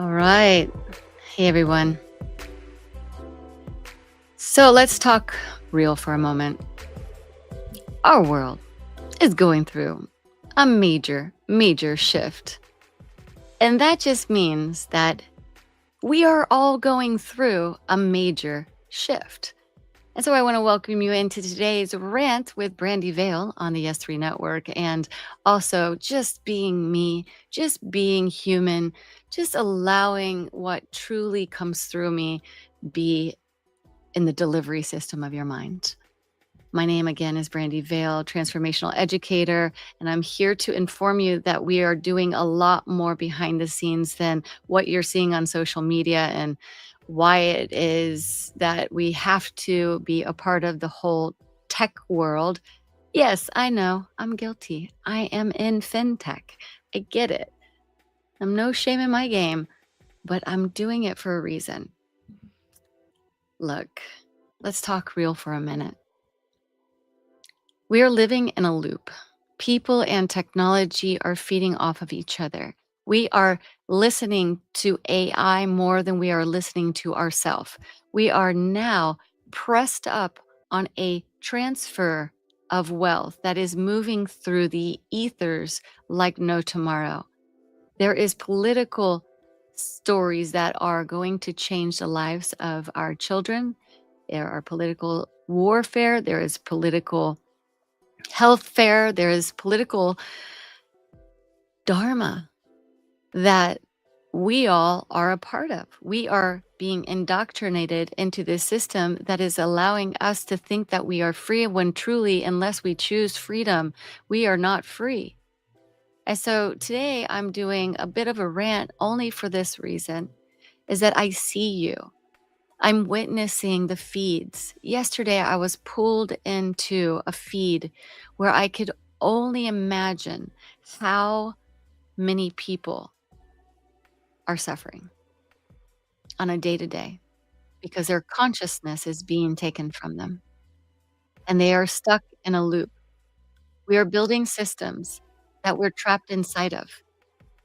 All right. Hey, everyone. So let's talk real for a moment. Our world is going through a major, major shift. And that just means that we are all going through a major shift. And so I want to welcome you into today's rant with Brandi Veil on the S3 network and also just being me, just being human, just allowing what truly comes through me be in the delivery system of your mind. My name again is Brandi Veil, transformational educator, and I'm here to inform you that we are doing a lot more behind the scenes than what you're seeing on social media and why it is that we have to be a part of the whole tech world. Yes, I know, I'm guilty. I am in fintech. I get it. I'm no shame in my game, but I'm doing it for a reason. Look, let's talk real for a minute. We are living in a loop. People and technology are feeding off of each other. We are listening to AI more than we are listening to ourselves. We are now pressed up on a transfer of wealth that is moving through the ethers like no tomorrow. There is political stories that are going to change the lives of our children. There are political warfare. There is political health fair, there is political dharma that we all are a part of. We are being indoctrinated into this system that is allowing us to think that we are free when truly, unless we choose freedom, we are not free. And so today I'm doing a bit of a rant only for this reason is that I see you. I'm witnessing the feeds. Yesterday, I was pulled into a feed where I could only imagine how many people are suffering on a day to day because their consciousness is being taken from them and they are stuck in a loop. We are building systems that we're trapped inside of.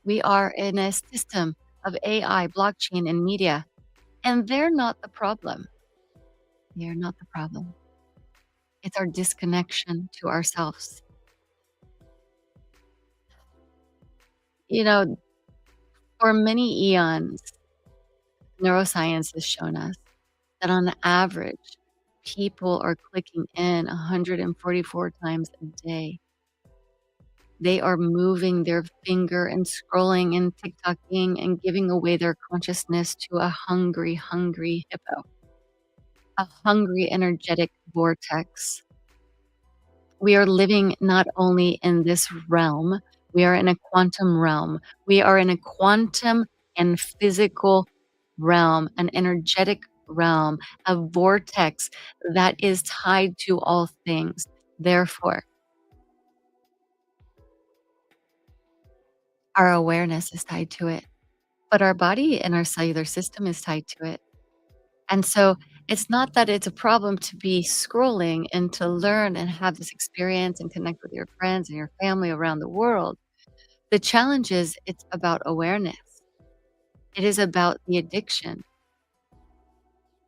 We are in a system of AI, blockchain, and media, and they're not the problem. They're not the problem. It's our disconnection to ourselves. You know, for many eons, neuroscience has shown us that on average, people are clicking in 144 times a day. They are moving their finger and scrolling and TikToking and giving away their consciousness to a hungry, hungry hippo, a hungry, energetic vortex. We are living not only in this realm, we are in a quantum realm. We are in a quantum and physical realm, an energetic realm, a vortex that is tied to all things. Therefore, our awareness is tied to it, but our body and our cellular system is tied to it. And so it's not that it's a problem to be scrolling and to learn and have this experience and connect with your friends and your family around the world. The challenge is it's about awareness. It is about the addiction.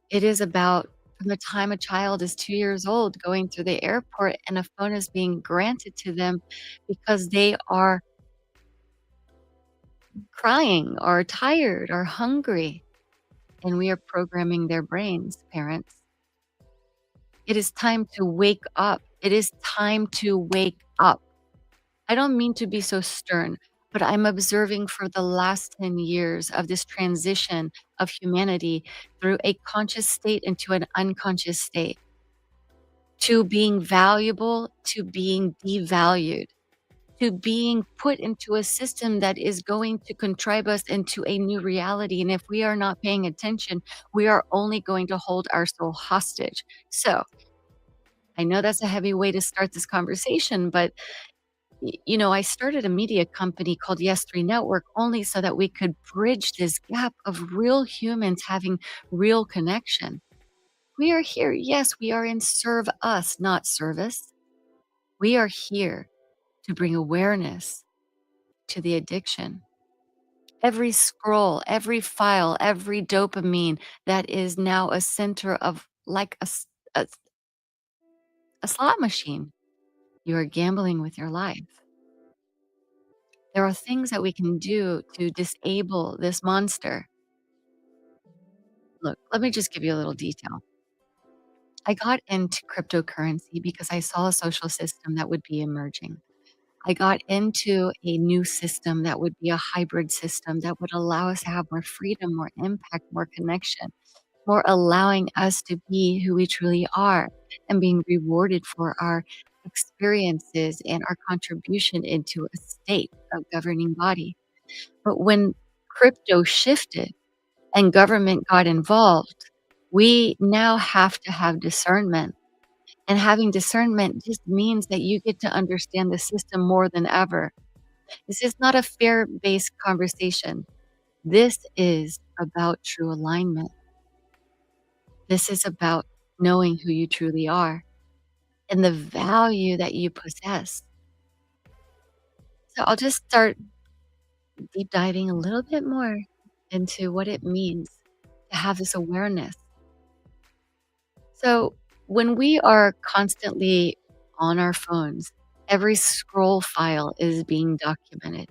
It is about from the time a child is 2 years old going through the airport and a phone is being granted to them because they are crying or tired or hungry, and we are programming their brains, parents. It is time to wake up. It is time to wake up. I don't mean to be so stern, but I'm observing for the last 10 years of this transition of humanity through a conscious state into an unconscious state, to being valuable, to being devalued, to being put into a system that is going to contrive us into a new reality. And if we are not paying attention, we are only going to hold our soul hostage. So I know that's a heavy way to start this conversation, but I started a media company called Yes3 Network only so that we could bridge this gap of real humans having real connection. We are here. Yes, we are in serve us, not service. We are here to bring awareness to the addiction. Every scroll, every file, every dopamine that is now a center of like a slot machine. You are gambling with your life. There are things that we can do to disable this monster. Look, let me just give you a little detail. I got into cryptocurrency because I saw a social system that would be emerging. I got into a new system that would be a hybrid system that would allow us to have more freedom, more impact, more connection, more allowing us to be who we truly are and being rewarded for our experiences and our contribution into a state of governing body. But when crypto shifted and government got involved, we now have to have discernment. And having discernment just means that you get to understand the system more than ever. This is not a fear based conversation. This is about true alignment. This is about knowing who you truly are and the value that you possess. So I'll just start deep diving a little bit more into what it means to have this awareness. So when we are constantly on our phones, every scroll file is being documented.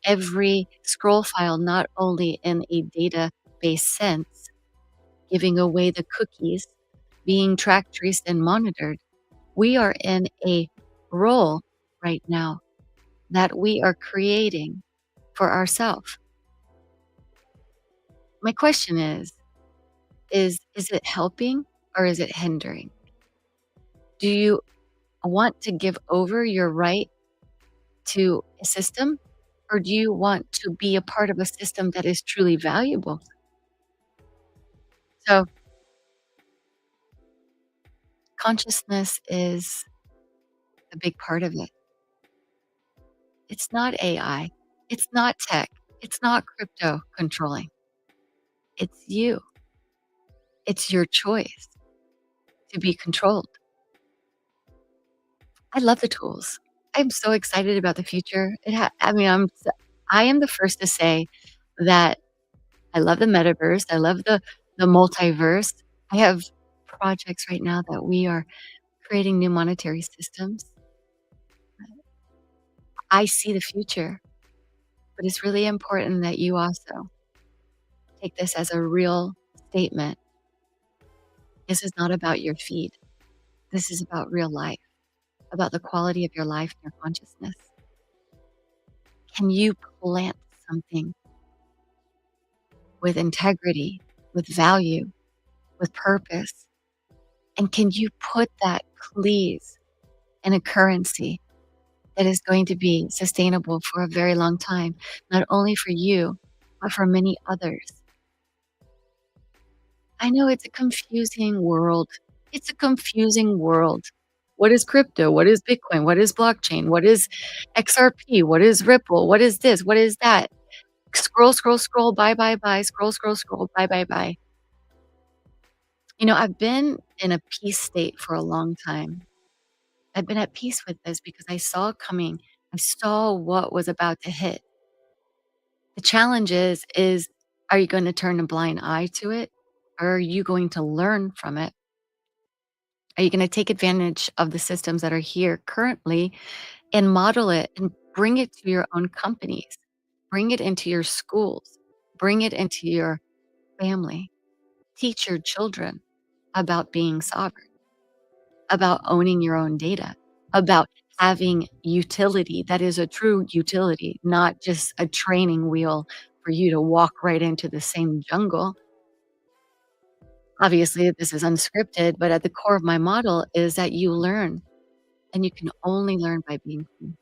Every scroll file, not only in a database sense, giving away the cookies, being tracked, traced, and monitored, we are in a role right now that we are creating for ourselves. My question is it helping or is it hindering? Do you want to give over your right to a system, or do you want to be a part of a system that is truly valuable? So, consciousness is a big part of it. It's not AI, it's not tech, it's not crypto controlling. It's you. It's your choice to be controlled. I love the tools. I'm so excited about the future. I mean, I am the first to say that I love the metaverse. I love the multiverse. I have projects right now that we are creating new monetary systems. I see the future, but it's really important that you also take this as a real statement. This is not about your feed. This is about real life, about the quality of your life and your consciousness. Can you plant something with integrity, with value, with purpose? And can you put that, please, in a currency that is going to be sustainable for a very long time, not only for you, but for many others? I know it's a confusing world. It's a confusing world. What is crypto? What is Bitcoin? What is blockchain? What is XRP? What is Ripple? What is this? What is that? Scroll, scroll, scroll, buy, buy, buy, scroll, scroll, scroll, buy, buy, buy. I've been in a peace state for a long time. I've been at peace with this because I saw it coming. I saw what was about to hit. The challenge is are you going to turn a blind eye to it? Or are you going to learn from it? Are you going to take advantage of the systems that are here currently and model it and bring it to your own companies? Bring it into your schools. Bring it into your family. Teach your children about being sovereign, about owning your own data, about having utility that is a true utility, not just a training wheel for you to walk right into the same jungle. Obviously, this is unscripted, but at the core of my model is that you learn, and you can only learn by being free.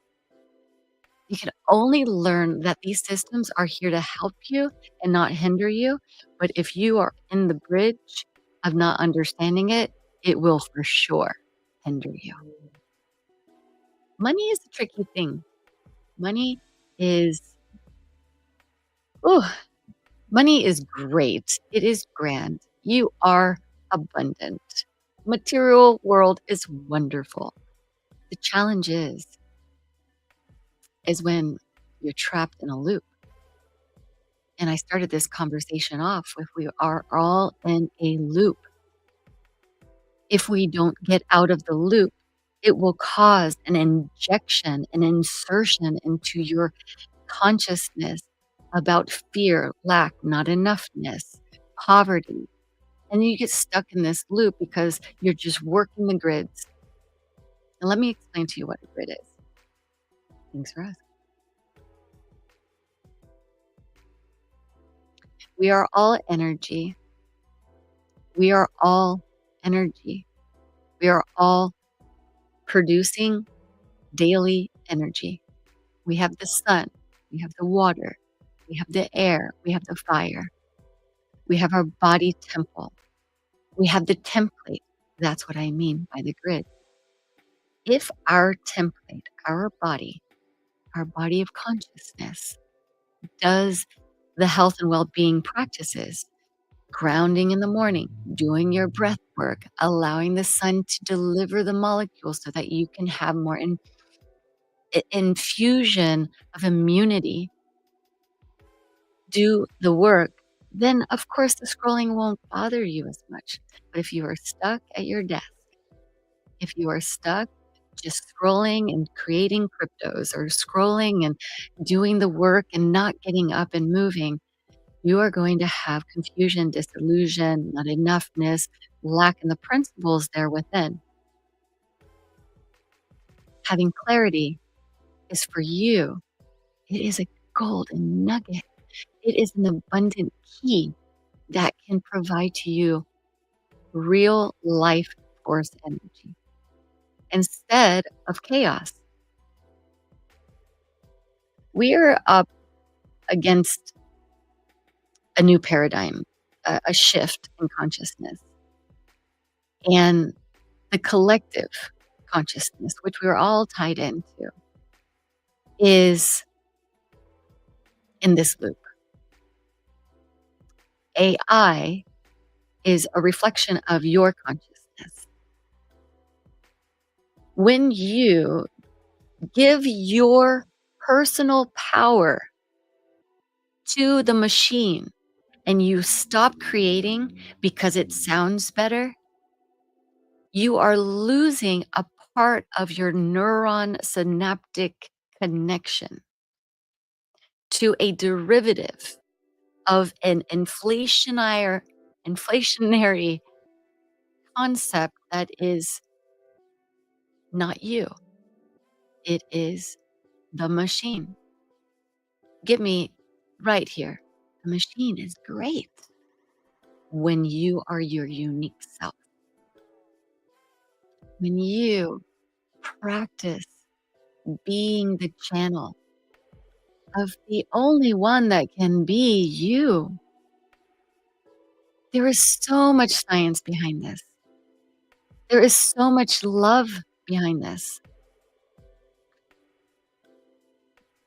You can only learn that these systems are here to help you and not hinder you. But if you are in the bridge of not understanding it, it will for sure hinder you. Money is a tricky thing. Money is, oh, money is great. It is grand. You are abundant. Material world is wonderful. The challenge is when you're trapped in a loop. And I started this conversation off with we are all in a loop. If we don't get out of the loop, it will cause an injection, an insertion into your consciousness about fear, lack, not enoughness, poverty. And you get stuck in this loop because you're just working the grids. And let me explain to you what a grid is. Thanks for asking. We are all energy. We are all energy. We are all producing daily energy. We have the sun, we have the water, we have the air, we have the fire, we have our body temple, we have the template. That's what I mean by the grid. If our template, our body of consciousness, does the health and well being practices, grounding in the morning, doing your breath work, allowing the sun to deliver the molecules so that you can have more infusion of immunity, do the work, then of course the scrolling won't bother you as much. But if you are stuck at your desk, if you are stuck just scrolling and creating cryptos or scrolling and doing the work and not getting up and moving, you are going to have confusion, disillusion, not enoughness, lack in the principles there within. Having clarity is for you. It is a golden nugget. It is an abundant key that can provide to you real life force energy instead of chaos. We are up against a new paradigm, a shift in consciousness. And the collective consciousness, which we're all tied into, is in this loop. AI is a reflection of your consciousness. When you give your personal power to the machine and you stop creating because it sounds better, you are losing a part of your neuron synaptic connection to a derivative of an inflationary concept that is not you. It is the machine. Get me right here. The machine is great when you are your unique self. When you practice being the channel of the only one that can be you. There is so much science behind this. There is so much love behind this.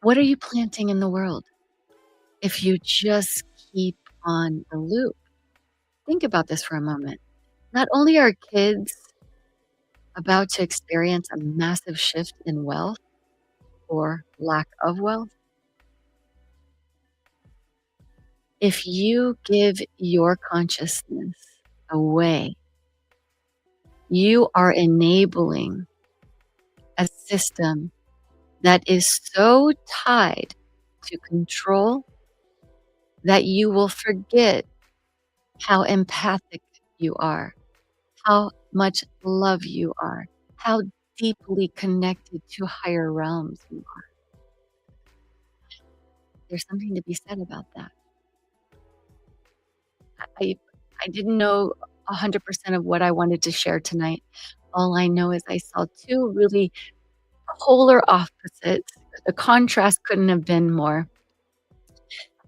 What are you planting in the world if you just keep on the loop? Think about this for a moment. Not only are kids about to experience a massive shift in wealth or lack of wealth, if you give your consciousness away, you are enabling a system that is so tied to control that you will forget how empathic you are, how much love you are, how deeply connected to higher realms you are. There's something to be said about that. I didn't know 100% of what I wanted to share tonight. All I know is I saw two really polar opposites. The contrast couldn't have been more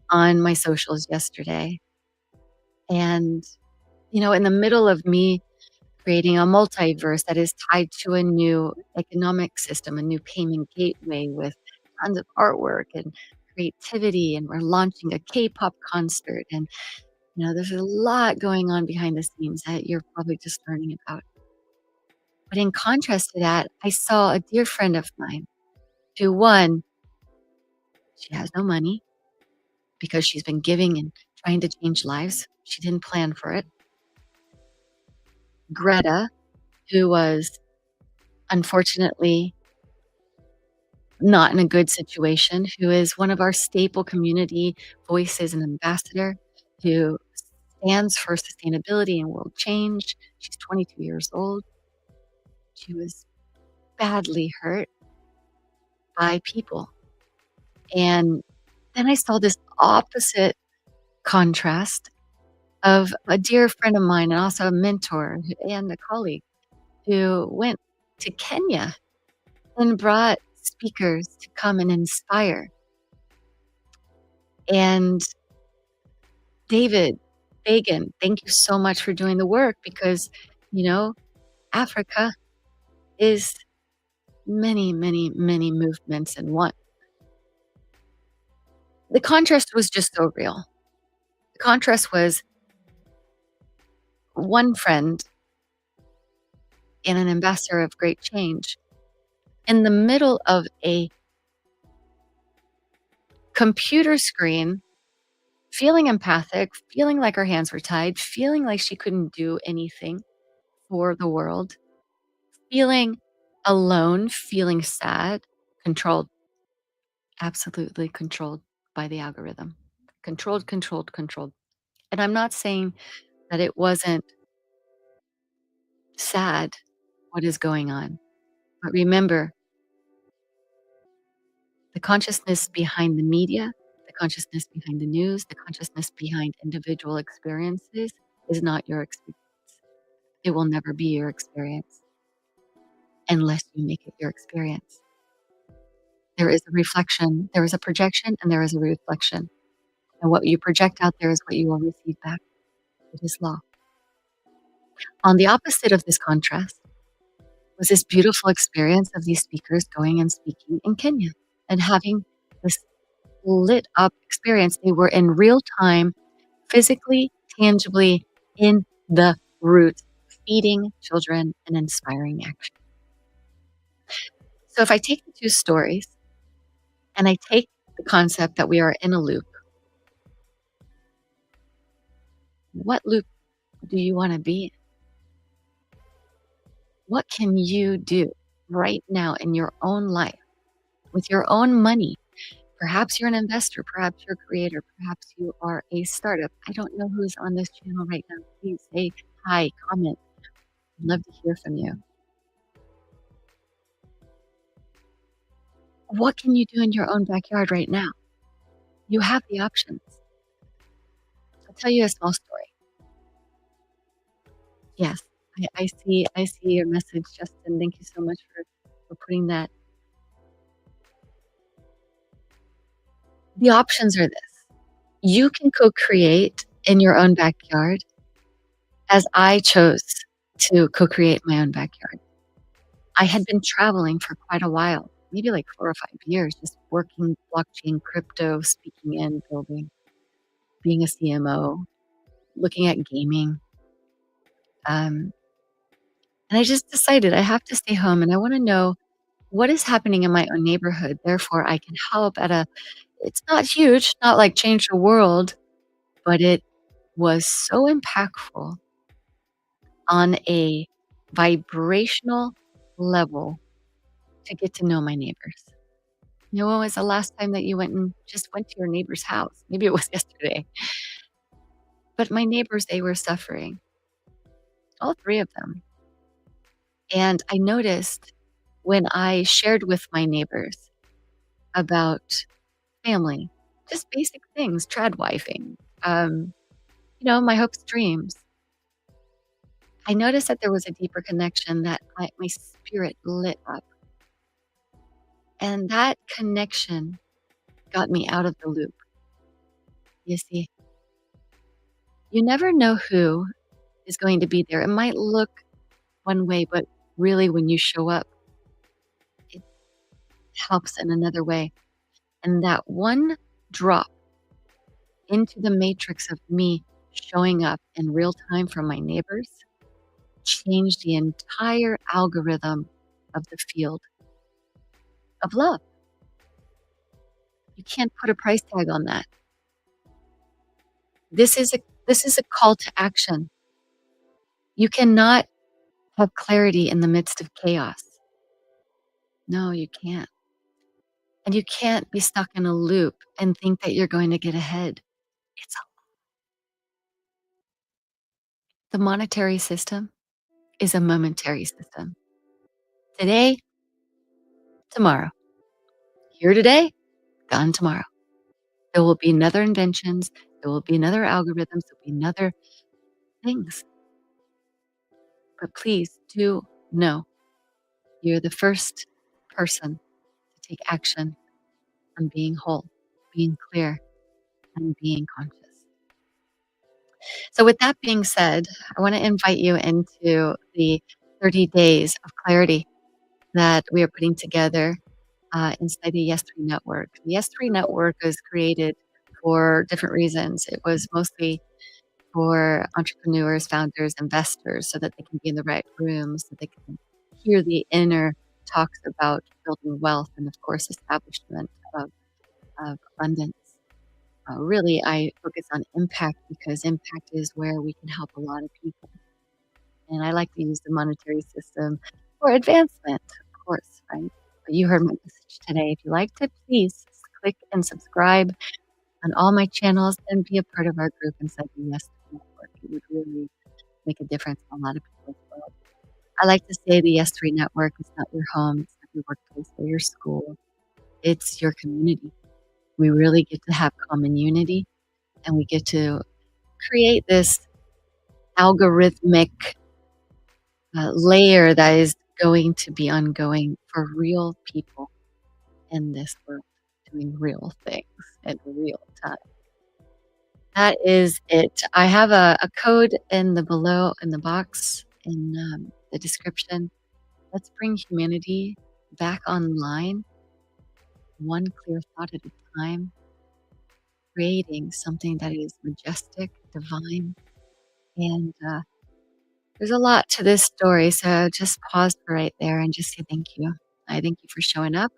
on my socials yesterday. And, in the middle of me creating a multiverse that is tied to a new economic system, a new payment gateway with tons of artwork and creativity, and we're launching a K-pop concert. And, there's a lot going on behind the scenes that you're probably just learning about. But in contrast to that, I saw a dear friend of mine who, one, she has no money. because she's been giving and trying to change lives. She didn't plan for it. Greta, who was unfortunately not in a good situation, who is one of our staple community voices and ambassador, who stands for sustainability and world change. She's 22 years old. She was badly hurt by people. And then I saw this opposite contrast of a dear friend of mine and also a mentor and a colleague who went to Kenya and brought speakers to come and inspire. And David Fagan, thank you so much for doing the work because, you know, Africa is many, many, many movements in one. The contrast was just so real. The contrast was one friend and an ambassador of great change in the middle of a computer screen, feeling empathic, feeling like her hands were tied, feeling like she couldn't do anything for the world, feeling alone, feeling sad, controlled, absolutely controlled by the algorithm. Controlled, controlled, controlled. And I'm not saying that it wasn't sad what is going on. But remember, the consciousness behind the media, the consciousness behind the news, the consciousness behind individual experiences is not your experience. It will never be your experience unless you make it your experience. There is a reflection, there is a projection, and there is a reflection. And what you project out there is what you will receive back. It is law. On the opposite of this contrast was this beautiful experience of these speakers going and speaking in Kenya and having this lit up experience. They were in real time, physically, tangibly in the root, feeding children and inspiring action. So if I take the two stories and I take the concept that we are in a loop, what loop do you want to be in? What can you do right now in your own life with your own money? Perhaps you're an investor, perhaps you're a creator, perhaps you are a startup. I don't know who's on this channel right now. Please say hi, comment. I'd love to hear from you. What can you do in your own backyard right now? You have the options. I'll tell you a small story. Yes, I see your message, Justin. Thank you so much for putting that. The options are this. You can co-create in your own backyard as I chose to co-create my own backyard. I had been traveling for quite a while, maybe like 4 or 5 years, just working blockchain, crypto, speaking in, building, being a CMO, looking at gaming. And I just decided I have to stay home and I want to know what is happening in my own neighborhood. Therefore, I can help it's not huge, not like change the world, but it was so impactful on a vibrational level to get to know my neighbors. You know, when was the last time that you just went to your neighbor's house? Maybe it was yesterday. But my neighbors, they were suffering, all 3 of them. And I noticed when I shared with my neighbors about family, just basic things, tradwifing, my hopes, dreams. I noticed that there was a deeper connection that my spirit lit up. And that connection got me out of the loop. You see, you never know who is going to be there. It might look one way, but really when you show up, it helps in another way. And that one drop into the matrix of me showing up in real time for my neighbors changed the entire algorithm of the field of love. You can't put a price tag on that. This is a call to action. You cannot have clarity in the midst of chaos. No, you can't. And you can't be stuck in a loop and think that you're going to get ahead. It's The monetary system is a momentary system. Today, tomorrow. Here today, gone tomorrow. There will be another inventions, there will be another algorithms, there'll be another things. But please do know you're the first person to take action on being whole, being clear, and being conscious. So with that being said, I want to invite you into the 30 days of clarity that we are putting together inside the Yes3 network. The Yes3 network was created for different reasons. It was mostly for entrepreneurs, founders, investors, so that they can be in the right rooms, so they can hear the inner talks about building wealth and, of course, establishment of abundance. Really, I focus on impact because impact is where we can help a lot of people. And I like to use the monetary system for advancement, of course, right? But you heard my message today. If you liked it, please click and subscribe on all my channels and be a part of our group inside the Yes Network. It would really make a difference in a lot of people's world. I like to say the Yes3 Network is not your home, it's not your workplace or your school. It's your community. We really get to have common unity and we get to create this algorithmic layer that is going to be ongoing for real people in this world doing real things in real time. That is it. I have a code in the below in the box in the description. Let's bring humanity back online, one clear thought at a time, creating something that is majestic, divine, and there's a lot to this story. So just pause for right there and just say thank you. I thank you for showing up.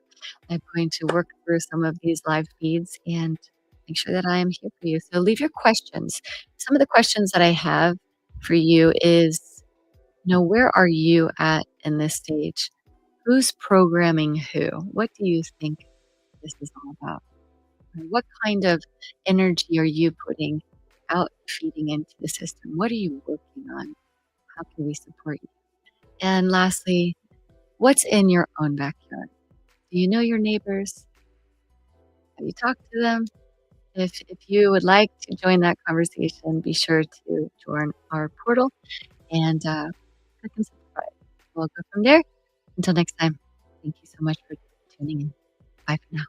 I'm going to work through some of these live feeds and make sure that I am here for you. So leave your questions. Some of the questions that I have for you is, where are you at in this stage? Who's programming who? What do you think this is all about? What kind of energy are you putting out, feeding into the system? What are you working on? How can we support you? And lastly, what's in your own backyard? Do you know your neighbors? Have you talked to them? If you would like to join that conversation, be sure to join our portal and click and subscribe. We'll go from there. Until next time, thank you so much for tuning in. Bye for now.